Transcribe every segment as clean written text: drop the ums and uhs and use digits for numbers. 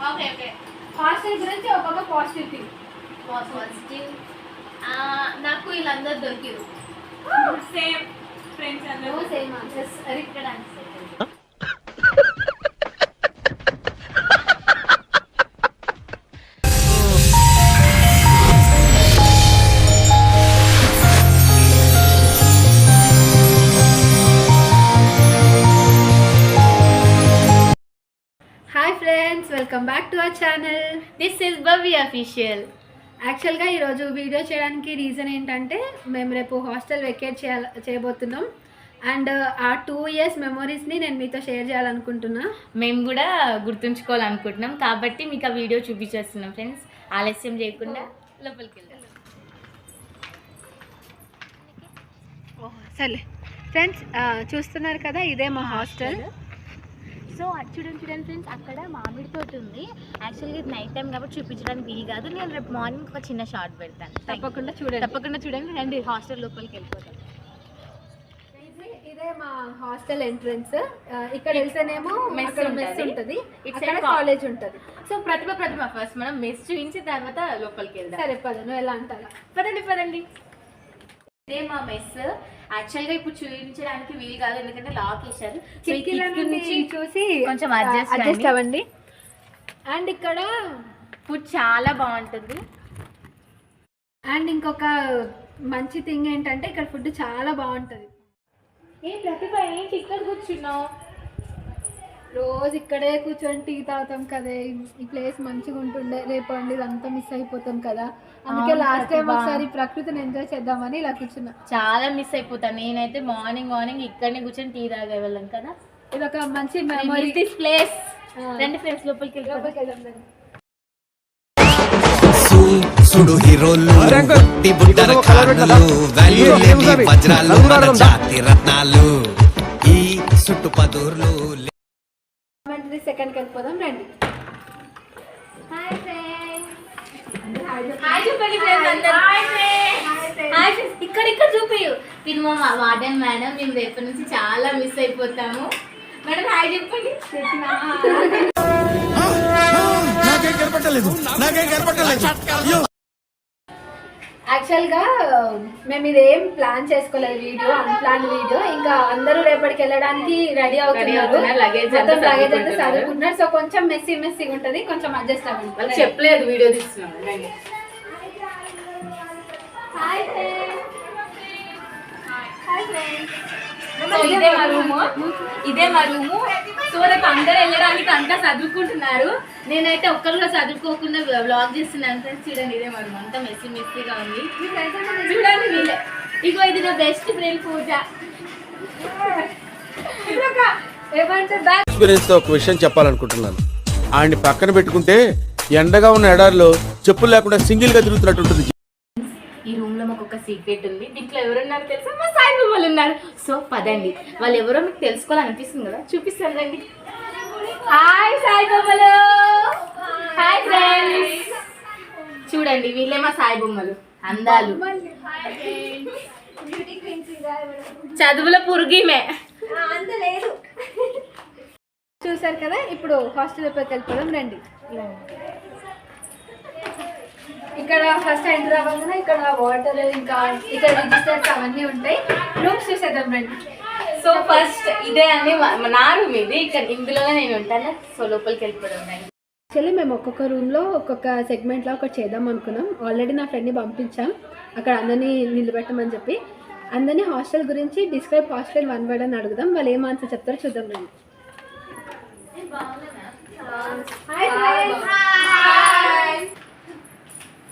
Okay okay hostel గురించి ఒక్కొక్క positive thing. Positive నాకు వీళ్ళందరూ దొరికిరు. సేమ్ ఫ్రెండ్స్ అందరూ same answers. Repeated answers. Hi friends, welcome back to our channel. This is Bhavya official. యాక్చువల్గా ఈరోజు video చేయడానికి రీజన్ ఏంటంటే మేము రేపు హాస్టల్ వెకేట్ చేయబోతున్నాం అండ్ ఆ 2 years మెమొరీస్ని నేను మీతో షేర్ చేయాలనుకుంటున్నా. మేము కూడా గుర్తుంచుకోవాలనుకుంటున్నాం కాబట్టి మీకు ఆ వీడియో చూపించేస్తున్నాం ఫ్రెండ్స్. ఆలస్యం చేయకుండా లోపలికి వెళ్దాం. సరే ఫ్రెండ్స్, చూస్తున్నారు కదా, ఇదే మా హాస్టల్. సో చూడండి ఫ్రెండ్స్, అక్కడ మామిడి తోట ఉంది. యాక్చువల్గా ఇది నైట్ టైం కాబట్టి చూపించడానికి వీలు కాదు. నేను రేపు మార్నింగ్ ఒక చిన్న షార్ట్ పెడతాను. తప్పకుండా చూడండి. రండి హాస్టల్ లోపలికి వెళ్ళిపోతాం. ఇదే మా హాస్టల్ ఎంట్రన్స్. ఇక్కడ వెళ్తేనేమో మెస్ ఉంటుంది, ఇక్కడ కాలేజ్ ఉంటుంది. సో ప్రతిభ ఫస్ట్ మనం మెస్ చూపించి తర్వాత లోపలికి వెళ్దాం. సరే పద, నువ్వు ఎలా అంటారా? పదండి. ఇదే మా మెస్. యాక్చువల్గా ఇప్పుడు చూపించడానికి వీలు కాదు ఎందుకంటే లాక్ వేశారు. చూసి కొంచెం అడ్జస్ట్ అవ్వండి. అండ్ ఇక్కడ ఫుడ్ చాలా బాగుంటుంది. అండ్ ఇంకొక మంచి థింగ్ ఏంటంటే ఇక్కడ ఫుడ్ చాలా బాగుంటుంది. ప్రతిభ ఏంటి ఇక్కడ కూర్చున్నావు? రోజు ఇక్కడే కూర్చొని టీ తాగుతాం కదా, ఈ ప్లేస్ మంచిగా ఉంటుండే. రేపు అండి ఇదంతా మిస్ అయిపోతాం కదా, అందుకే లాస్ట్ టైం ఒకసారి ప్రకృతిని ఎంజాయ్ చేద్దామని ఇలా కూర్చున్నా. చాలా మిస్ అయిపోతాను నేనైతే. మార్నింగ్ ఇక్కడనే కూర్చొని టీ తాగే వెళ్ళాం కదా. ఇది ఒక మంచి మెమరీ ప్లేస్. రెండు ఫ్రెండ్స్ లోపలికి వెళ్దాం. సుడు హీరోలు బుట్టర ఖాన్లు వాల్యూ లేని వజ్రాలు మన జాతి రత్నాలు ఈ సుట్టుపదూర్లు. సెకండ్కి వెళ్ళిపోదాం రండి. Hi friends. ఇక్కడ చూపియు. ఇది మా వార్డెన్ మేడం. మేము రేపటి నుంచి చాలా మిస్ అయిపోతాము. మేడం హాయ్ చెప్పండి. యాక్చువల్గా మేము ఇదేం ప్లాన్ చేసుకోలేదు, వీడియో అన్ప్లాన్ వీడియో. ఇంకా అందరూ రేపటికి వెళ్ళడానికి రెడీ అవుతున్నారు, లగేజ్ అంతా చదువుకుంటున్నారు. సో కొంచెం మెస్సీగా ఉంటుంది, కొంచెం అడ్జస్ట్ అవ్వండి. చెప్పలేదు వీడియో తీస్తున్నాను. ఇదే మా రూము. సో రేపు అందరూ వెళ్ళడానికి అంతా చదువుకుంటున్నారు. నేనైతే ఒక్కరిగా చదువుకోకుండా వ్లాగ్ చేస్తున్నాను ఫ్రెండ్స్. చూడండి, ఇదే మా రూమ్. అంతా మెస్సీగా ఉంది. చూడండి వీళ్ళే. ఇగో ఇది నా బెస్ట్ ఫ్రెండ్ పూజ. ఎక్స్పీరియన్స్ తో ఒక విషయం చెప్పాలనుకుంటున్నాను. ఆయన్ని పక్కన పెట్టుకుంటే ఎండగా ఉన్న ఎడారిలో చెప్పులు లేకుండా సింగిల్ గా తిరుగుతున్నట్టు ఉంటుంది. ఈ రూమ్ లో మాకు ఒక సీక్రెట్ ఉంది. దీంట్లో ఎవరున్నారు తెలుసా? మా సాయి వాళ్ళు ఉన్నారు. సో పదండి, వాళ్ళు ఎవరో మీకు తెలుసుకోవాలనిపిస్తుంది కదా, చూపిస్తాను రండి. హాయ్ సాయి బొమ్మలు. Hi friends. చూడండి వీళ్ళే మా సాయి బొమ్మలు. అందాలు, చదువుల పురుగిమే. చూసారు కదా, ఇప్పుడు హాస్టల్ లోపలికి వెళ్ళిపోదాం రండి. ఇక్కడ ఫస్ట్ ఎంటర్ అవ్వగానే ఇక్కడ వాటర్, ఇంకా ఇక్కడ రిజిస్టర్స్ అవన్నీ ఉంటాయి. రూమ్స్ చూసేద్దాం రండి. సో ఫస్ట్ ఇదే అని నా రూమ్ ఇది. ఇక్కడ ఇందులోనే నేను ఉంటాను. సో లోపలికి వెళ్ళిపోదాం రండి. యాక్చువల్లీ మేము ఒక్కొక్క రూమ్లో ఒక్కొక్క సెగ్మెంట్లో ఒకటి చేద్దాం అనుకున్నాం. ఆల్రెడీ నా ఫ్రెండ్ని పంపించాం అక్కడ అందరినీ నిలబెట్టమని చెప్పి. అందరినీ హాస్టల్ గురించి డిస్క్రైబ్ హాస్టల్ 1 word అని అడుగుదాం. వాళ్ళు ఏం ఆన్సర్ చెప్తారో చూద్దాం రండి.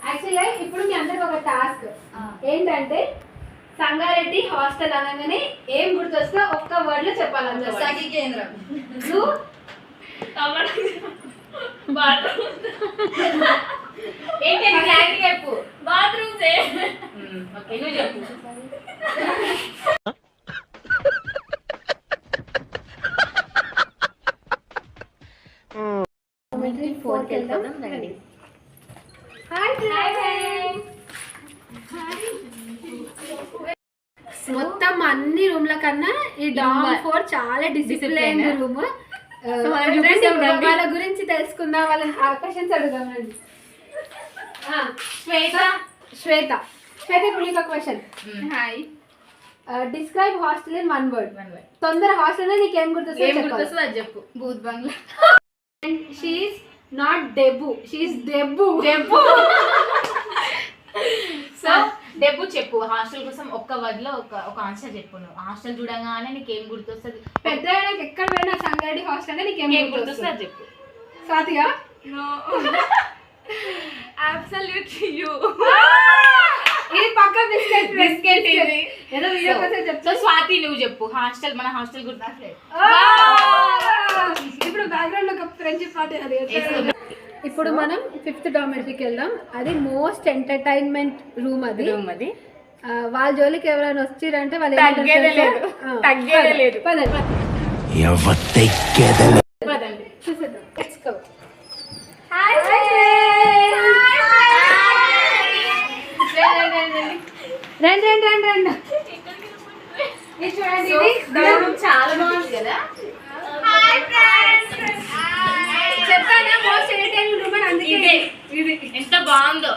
యాక్చువల్గా ఇప్పుడు మీ అందరికి ఒక టాస్క్ ఏంటంటే, సంగారెడ్డి హాస్టల్ అనగానే ఏం గుర్తొస్తా ఒక్క వర్డ్ లో చెప్పాలి. సఖీ కేంద్రం. ఏంటి చెప్పు. బాత్రూమ్స్. ఓకే నువ్వు చెప్పు. ఫోర్కి వెళ్దాం రండి. మొత్తం అన్ని రూమ్ల కన్నా ఈ డామ్ 4 చాలా డిసిప్లైన్ రూమ్. రండి, వాళ్ళ గురించి తెలుసుకుందాం, వాళ్ళని క్వశ్చన్స్ అడుగుదాం రండి. శ్వేత శ్వేత ఇప్పుడు నీకు question. Hi. Describe hostel in one word. తొందర హాస్టల్ నీకేం గుర్తొస్తుంది అది చెప్పు. భూత్ బంగ్లా. షీఈస్ నాట్ డెబ్బు, షీఈస్ దెబ్బు. సో డెబ్బు చెప్పు. హాస్టల్ కోసం ఒక్క వర్డ్ లో ఒక ఆన్సర్ చెప్పు. నువ్వు హాస్టల్ చూడగానే నీకేం గుర్తొస్తుంది? పెద్ద ఎక్కడ పోయినా సంగారెడ్డి హాస్టల్ అంటే నీకేం గుర్తొస్తుంది అది చెప్పు. స్వాతిగా అబ్సల్యూట్లీ యు. ఇది పక్క బిస్కెట్ ఇది ఏదో వీడియో కోసం చెప్తా. సో స్వాతి నువ్వు చెప్పు. హాస్టల్ మన హాస్టల్ గుర్తు. ఇప్పుడు బ్యాక్గ్రౌండ్ లో ఒక ఫ్రెండ్షిప్ పార్టీ అది. ఇప్పుడు మనం 5th డామెటరీకి వెళ్దాం. అది మోస్ట్ ఎంటర్టైన్మెంట్ రూమ్. అది వాళ్ళ జోలికి ఎవరైనా వచ్చిరంటే వాళ్ళు తగ్గేదే లేదు. రండి చాలా బాగుంది కదా. చెప్పానా మోస్ట్ ఎంటర్టైన్మెంట్ రూమ్ అని. అందుకే ఇది ఎంత బాగుందో.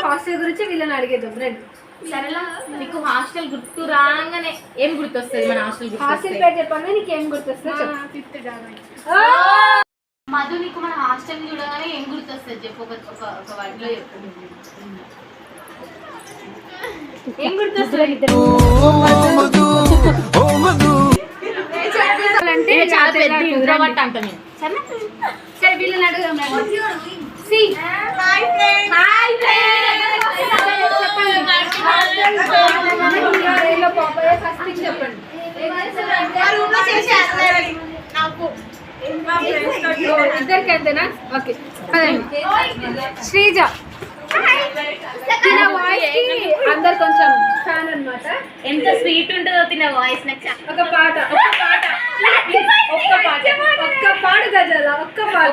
హాస్టల్ గురించి వీళ్ళని అడిగేద్దాం రండి. సరేలా, నీకు హాస్టల్ గుర్తు రాగానే ఏం గుర్తొస్తుంది? మన హాస్టల్ పేరు చెప్పాను, నీకేం గుర్తొస్తుంది? 5th డామెటరీ. మధు, నీకు మన హాస్టల్ చూడగానే ఏం గుర్తొస్తుంది చెప్పు. ఒక వర్డ్ లో చెప్పు. ఏం గుర్తొస్తుంది? అంటే చాలా పెద్ద ఇంట్రోవర్ట్ అంట నేను. సరే వీళ్ళని అడుగుదాం. చెప్పండి. ఇద్దరికి అంతేనా? ఓకే. శ్రీజ తిన వాయిస్ కి అందరు కొంచెం ఫ్యాన్ అన్నమాట. ఎంత స్వీట్ ఉంటుందో తిన వాయిస్. నాకు ఒక పాట గజాల ఒక్క పాట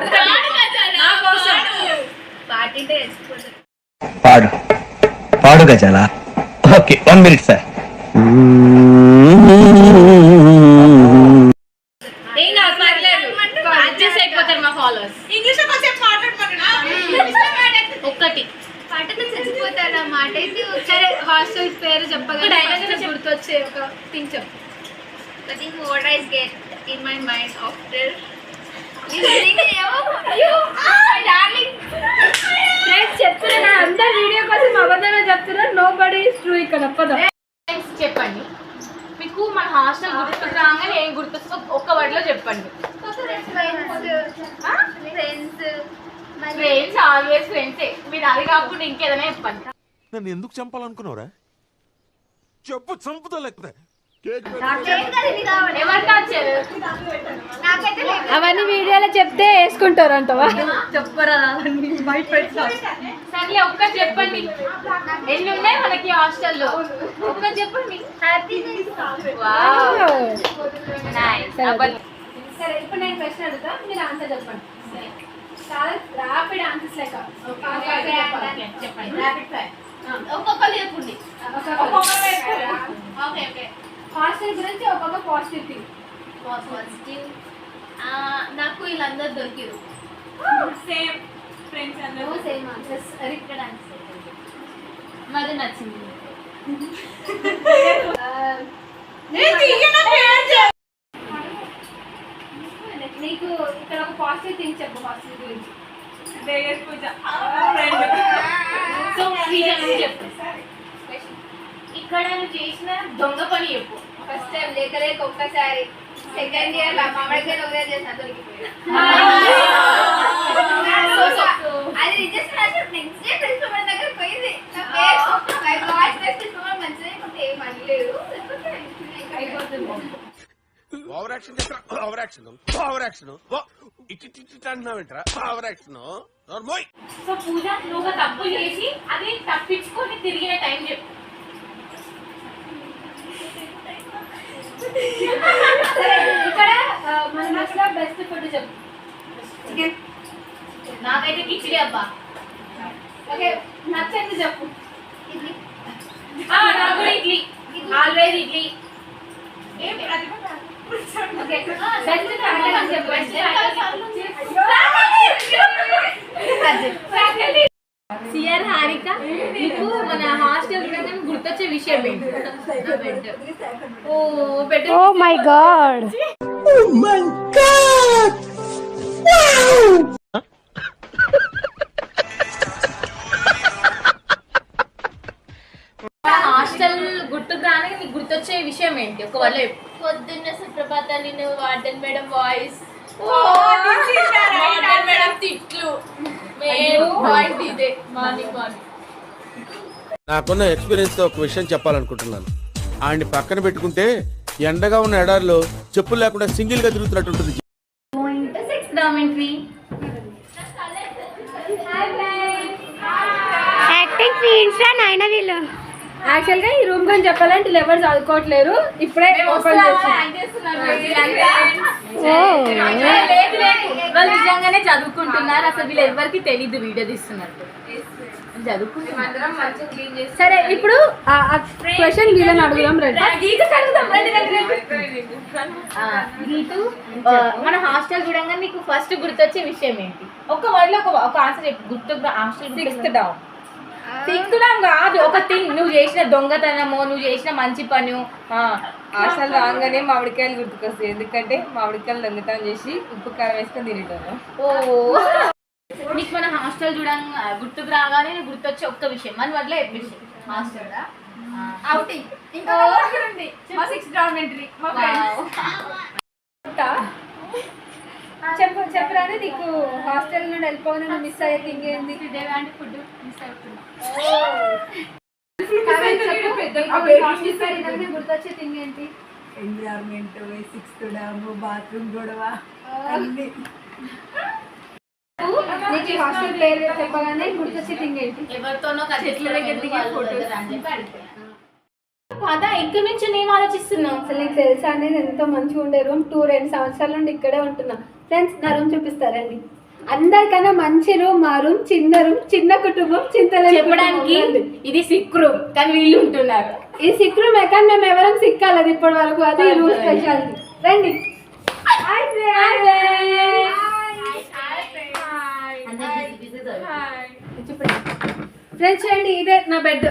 పాడు గజాల. Okay, 1 minute sir. ఏం కాదు, పర్లేదు. అడ్జస్ట్ అయిపోతారు మా ఫాలోవర్స్. ఇంగ్లీష్ ఒక్కటి పాటతో చచ్చిపోతాడు ఆ మాట అయితే. సరే హాస్టల్ పేరు చెప్పగా డైలాగ్ గుర్తొచ్చే ఒక థింగ్ చెప్పు. The thing what I get in my mind after చెప్తున్నా అందరు వీడియో కోసం అబద్ధంగా చెప్తున్నారు. నో బడీ ఇస్ ట్రూ ఇక్కడ. చెప్పండి, మీకు మన హాస్టల్ గుర్తు రాగానే ఏం గుర్తొస్తుందో ఒక్క వర్డ్ లో చెప్పండి. ఫ్రెండ్స్, ఆల్వేస్ ఫ్రెండ్సే. మీరు అది కాకుండా ఇంకేదైనా చెప్పండి. నన్ను ఎందుకు చంపాలనుకున్నావురా? చెప్పు, చంపుతా లేకపోతే. ఎవరికి వచ్చారు? అవన్నీ వీడియోలో చెప్తే వేసుకుంటారు అంటవా? సర్లే, ఒక్కటి చెప్పండి. ఎన్ని ఉన్నాయి మనకి హాస్టల్లో? ఒక్కటి చెప్పండి. సరే, ఇప్పుడు నేను ప్రశ్న అడుగుతా, మీరు ఆన్సర్ చెప్పండి. చాలా ర్యాపిడ్ ఆన్సర్స్ లెక్క చెప్పండి. Rapid fire. ఒక్కొక్కరు చెప్పండి. హాస్టల్ గురించి ఒక్కొక్క పాజిటివ్ థింగ్. positive. నాకు వీళ్ళందరూ దొరికారు. సేమ్ ఫ్రెండ్స్ అందరూ సేమ్ ఆన్సర్స్. Repeated answer. మరి నచ్చింది. నీకు ఇక్కడ ఒక పాజిటివ్ థింగ్ చెప్పు హాస్టల్ గురించి. సో చెప్పు. ఇక్కడ నువ్వు చేసిన దొంగ పని చెప్పు. ఫస్ట్ టైం లేక ఒక్కసారి సెకండ్ ఇయర్ మామిడికాయ ఒకసారి చేసిన దొరికిపోయింది. అది రిజిస్టర్ నెక్స్ట్ డే ప్రిన్సిపల్ దగ్గర పోయింది. మంచిగా ఏం అనలేదు. Over action over action over action ఇటు అంటున్నావేంట్రా? Over action. సో పూజ, నువ్వు తప్పు చేసి అది తప్పించుకొని తిరిగిన టైం చెప్పు. ఇక్కడ మన మధ్యలో బెస్ట్ ఫుడ్ చెప్పు. నాకైతే కిచిడి అబ్బా. ఓకే, నచ్చింది చెప్పు. నాకు idli. Always idli. Okay best faculty చెప్పండి. సిఆర్ హారిక, నీకు మన హాస్టల్ గుర్తొచ్చే విషయం ఏంటి? ఓ పెట్టు. Oh my God. హాస్టల్ గుర్తుకు రాని నీకు గుర్తొచ్చే విషయం ఏంటి? ఒక వాళ్ళు పొద్దున్న సుప్రభాతాలు నువ్వు warden madam voice, warden madam తిట్లు, మేము పాయింట్ ఇదే మార్నింగ్. నాకున్న ఎక్స్పీరియన్స్ తో ఒక విషయం చెప్పాలనుకుంటున్నాను. ఆయన్ని పక్కన పెట్టుకుంటే ఎండగా ఉన్న ఎడారిలో చెప్పులు లేకుండా సింగిల్ గా తిరుగుతున్నట్టు ఉంటుంది. యాక్టింగ్ క్వీన్స్ రా నాయన వీళ్ళు. యాక్చువల్ గా ఈ రూమ్ గురించి చెప్పాలంటే వీళ్ళు ఎవరు చదువుకోవట్లేరు, ఇప్పుడే ఓపెన్ వాళ్ళు నిజంగానే చదువుకుంటున్నారు. అసలు వీళ్ళు ఎవరికి తెలీదు వీడియో తీస్తున్నట్టు. సరే ఇప్పుడు క్వశ్చన్ వీళ్ళని అడుగుదాం రండి. గీతు, మన హాస్టల్ చూడంగా నీకు ఫస్ట్ గుర్తొచ్చే విషయం ఏంటి? ఒక వర్డ్ లో ఒక ఆన్సర్ చెప్పు. గుర్తు హాస్టల్ సిక్స్త్ డౌన్ కాదు, ఒక థింగ్ నువ్వు చేసిన దొంగతనమో, నువ్వు చేసిన మంచి పని. హాస్టల్ రాగానే మామిడికాయలు గుర్తుకొస్తాయి, ఎందుకంటే మామిడికాయలు దొంగతనం చేసి ఉప్పు కారం వేసుకొని తినేటాను. ఓ నీకు మన హాస్టల్ చూడంగా గుర్తుకు రాగానే నీకు గుర్తొచ్చే ఒక్క విషయం మన వడ్ల విషయం హాస్టల్ అవుటింగ్ ఇంకా ఉంది మా 6th డార్మెంటరీ మా చెప్పు చెప్పరానే నీకు హాస్టల్ నుండి వెళ్ళిపోగానే మిస్ అయ్యే థింగ్ ఏంది? ఫుడ్ మిస్ అవుతున్నా. గుర్తొచ్చే థింగ్ ఏంటి? ఎన్విరాన్మెంట్, 6th డామ్, బాత్రూమ్ గొడవ అన్ని. నీకు హాస్టల్ పేరు చెప్పగానే గుర్తొచ్చే థింగ్ ఏంటి? ఎవరితోనో చెట్ల దగ్గర దిగే ఫోటోస్ అదా ఇక్కడ నుంచి నేను ఆలోచిస్తున్నాను. అసలు నీకు తెలుసా అనేది ఎంతో మంచిగా ఉండే రూమ్. 2 సంవత్సరాల నుండి ఇక్కడే ఉంటున్నా. ఫ్రెండ్స్ నా రూమ్ చూపిస్తారండి. అందరికన్నా మంచి రూమ్ మా రూమ్. చిన్న రూమ్, చిన్న కుటుంబం, చింతలు చెప్పడానికి ఇది సిక్ రూమ్ కానీ వీళ్ళు ఉంటున్నారు. ఈ సిక్ రూమ్ కానీ మేము ఎవరం సిక్కాలేదు ఇప్పటి వరకు. అది రూమ్ స్పెషాలిటీ. రండి. ఫ్రెండ్స్ చూడండి, ఇదే నా బెడ్.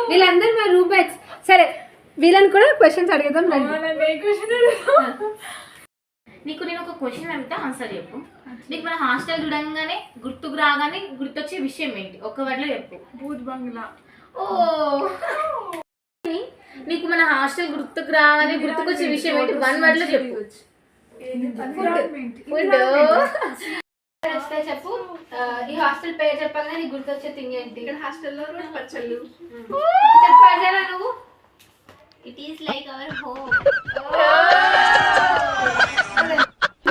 వీళ్ళందరూ మా రూమ్మేట్స్. సరే వీళ్ళని కూడా క్వశ్చన్స్ అడుగుదాం రండి. నీకు నేను ఒక క్వశ్చన్ అడిగితే ఆన్సర్ చెప్పు. నీకు మన హాస్టల్ చూడంగానే గుర్తుకు రాగానే గుర్తొచ్చే విషయం ఏంటి? ఒక వర్డ్లో చెప్పు. భూత్ బంగ్లా. ఓ నీకు మన హాస్టల్ గుర్తుకు రాగానే గుర్తుకొచ్చే విషయం ఏంటి? 1 వర్డ్లో చెప్పు. ఫుడ్. చెప్పు. ఈ హాస్టల్ పేరు చెప్పగానే నీకు గుర్తొచ్చే థింగ్ ఏంటి? ఇక్కడ హాస్టల్లో రోజు పచ్చళ్ళు. చెప్పాలా నువ్వు? It is like our home.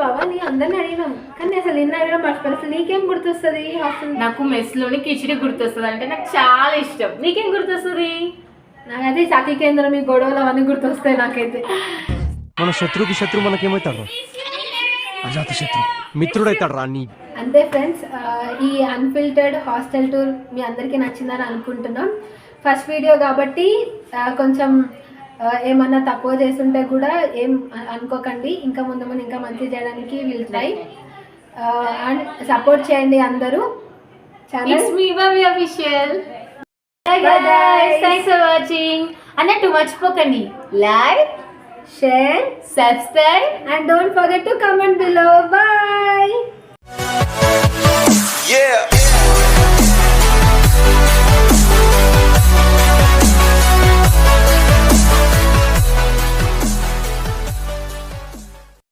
బాబా నీ అందరిని అడిగినాం కానీ అసలు నిన్న అడగడం మర్చిపోయి. అసలు నీకేం గుర్తొస్తుంది ఈ హాస్టల్? నాకు మెస్ లోని కిచిడి గుర్తొస్తుంది. అంటే నాకు చాలా ఇష్టం. నీకేం గుర్తొస్తుంది? నాకైతే సఖీ కేంద్రం, ఈ గొడవలు అవన్నీ గుర్తొస్తాయి నాకైతే. మన శత్రువుకి శత్రువు మనకేమవుతాడు? అజాత శత్రు మిత్రుడైతాడు రా నీ. అంతే ఫ్రెండ్స్, ఈ అన్ఫిల్టర్డ్ హాస్టల్ టూర్ మీ అందరికీ నచ్చిందని అనుకుంటున్నాం. ఫస్ట్ వీడియో కాబట్టి కొంచెం ఏమన్నా తక్కువ చేస్తుంటే కూడా ఏం అనుకోకండి. ఇంకా ముందు ముందు ఇంకా మంచి చేయడానికి విల్ ట్రై. అండ్ సపోర్ట్ చేయండి అందరూ. It's me, Bhavya Official. Bye guys, thanks for watching. అన్నట్టు మర్చిపోకండి, like, share, subscribe and don't forget to comment below. Bye. Yeah.